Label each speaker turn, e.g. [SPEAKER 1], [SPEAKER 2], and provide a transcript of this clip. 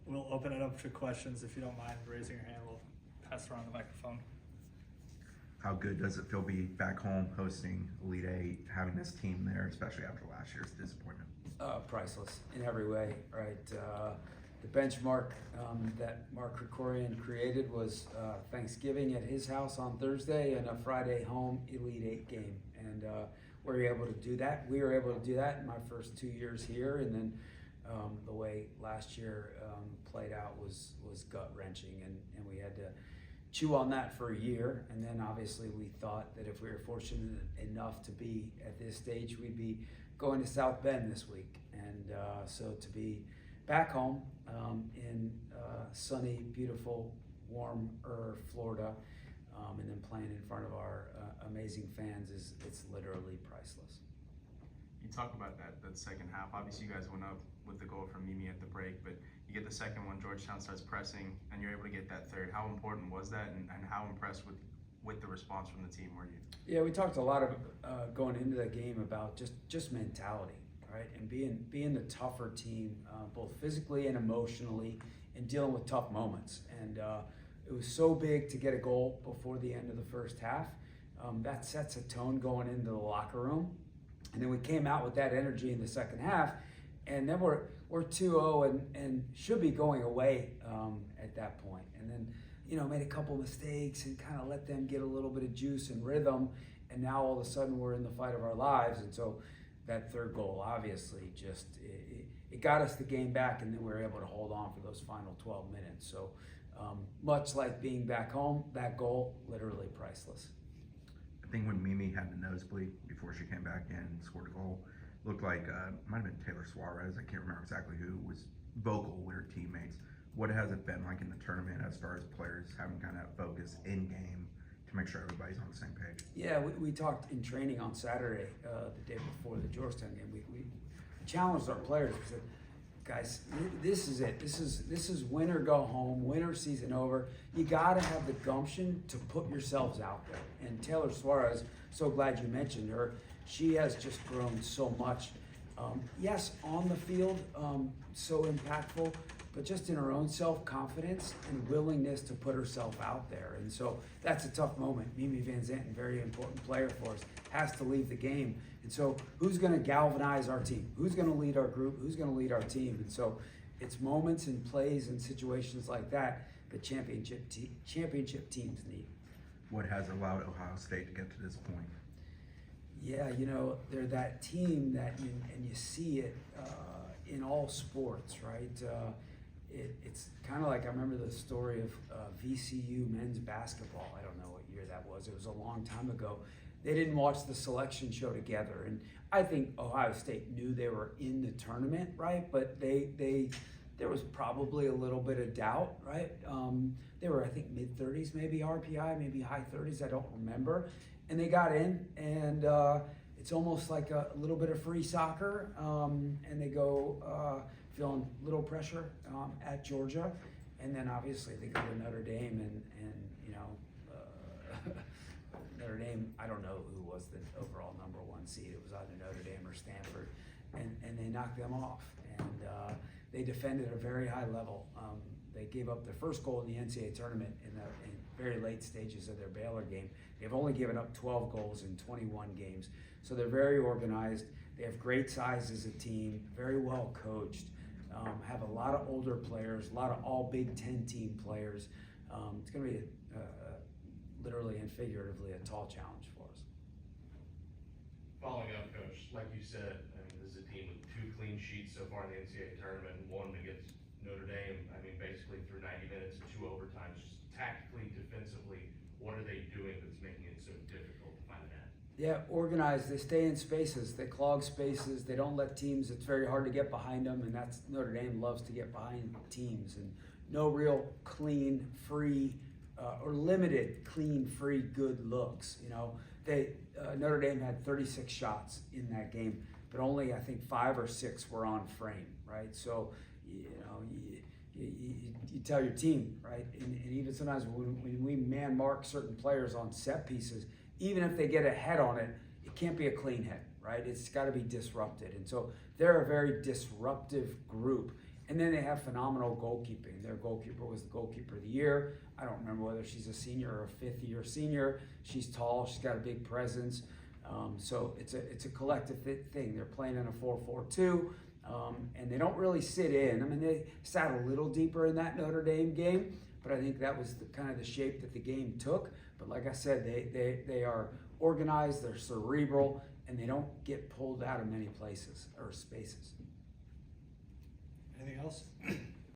[SPEAKER 1] we'll open it up to questions. If you don't mind raising your hand, we'll pass around the microphone.
[SPEAKER 2] How good does it feel be back home hosting Elite Eight, having this team there, especially after last year's disappointment?
[SPEAKER 3] Priceless in every way, right? The benchmark that Mark Krikorian created was Thanksgiving at his house on Thursday and a Friday home Elite Eight game. And we were able to do that. We were able to do that in my first 2 years here. And then the way last year played out was gut-wrenching. And we had to chew on that for a year. And then obviously we thought that if we were fortunate enough to be at this stage, we'd be going to South Bend this week. And so to be back home in sunny, beautiful, warmer Florida, and then playing in front of our amazing fans it's literally priceless.
[SPEAKER 4] You talk about that second half. Obviously, you guys went up with the goal from Mimi at the break, but you get the second one, Georgetown starts pressing, and you're able to get that third. How important was that, and how impressed with the response from the team were you?
[SPEAKER 3] Yeah, we talked a lot of going into that game about just mentality, right? And being the tougher team, both physically and emotionally, and dealing with tough moments. And it was so big to get a goal before the end of the first half. That sets a tone going into the locker room. And then we came out with that energy in the second half, and then we're 2-0 and should be going away at that point. And then, made a couple mistakes and kind of let them get a little bit of juice and rhythm. And now all of a sudden we're in the fight of our lives. And so that third goal, obviously, just it got us the game back, and then we were able to hold on for those final 12 minutes. So much like being back home, that goal, literally priceless.
[SPEAKER 2] I think when Mimi had the nosebleed before she came back in and scored a goal, looked like might have been Taylor Suarez. I can't remember exactly who was vocal with her teammates. What has it been like in the tournament as far as players having kind of focus in game to make sure everybody's on the same page?
[SPEAKER 3] Yeah, we talked in training on Saturday, the day before the Georgetown game. We challenged our players. We said, guys, this is it. This is win or go home, win or season over. You got to have the gumption to put yourselves out there. And Taylor Suarez, so glad you mentioned her. She has just grown so much. Yes, on the field, so impactful, but just in her own self-confidence and willingness to put herself out there. And so that's a tough moment. Mimi Van Zanten, very important player for us, has to leave the game. And so who's going to galvanize our team? Who's going to lead our group? Who's going to lead our team? And so it's moments and plays and situations like that that championship teams need.
[SPEAKER 2] What has allowed Ohio State to get to this point?
[SPEAKER 3] Yeah, they're that team that, and you see it in all sports, right? It's kind of like, I remember the story of VCU men's basketball. I don't know what year that was. It was a long time ago. They didn't watch the selection show together. And I think Ohio State knew they were in the tournament, right? But there was probably a little bit of doubt, right? They were, I think, mid-30s, maybe RPI, maybe high 30s, I don't remember. And they got in, and it's almost like a little bit of free soccer. And they go feeling little pressure at Georgia. And then obviously they go to Notre Dame, and Notre Dame, I don't know who was the overall #1 seed. It was either Notre Dame or Stanford, and they knocked them off. And they defended at a very high level. They gave up their first goal in the NCAA tournament in very late stages of their Baylor game. They've only given up 12 goals in 21 games. So they're very organized. They have great size as a team, very well coached, have a lot of older players, a lot of all Big Ten team players. It's going to be literally and figuratively a tall challenge for us.
[SPEAKER 5] Following up, Coach, like you said, this is a team with 2 clean sheets so far in the NCAA tournament, and one against Notre Dame. Basically through 90 minutes and 2 overtimes. Just tactically, defensively, what are they doing that's making it so difficult to find the net?
[SPEAKER 3] Yeah, organized. They stay in spaces. They clog spaces. They don't let teams. It's very hard to get behind them, and that's Notre Dame loves to get behind teams. And no real clean, free, or limited clean, free, good looks. Notre Dame had 36 shots in that game, but only I think 5 or 6 were on frame, right? So, you tell your team, right? And even sometimes when we man mark certain players on set pieces, even if they get a head on it, it can't be a clean head, right? It's got to be disrupted. And so they're a very disruptive group. And then they have phenomenal goalkeeping. Their goalkeeper was the goalkeeper of the year. I don't remember whether she's a senior or a fifth-year senior. She's tall. She's got a big presence. So it's a collective thing. They're playing in a 4-4-2, and they don't really sit in. I mean, they sat a little deeper in that Notre Dame game, but I think that was kind of the shape that the game took. But like I said, they are organized, they're cerebral, and they don't get pulled out of many places or spaces.
[SPEAKER 1] Anything else?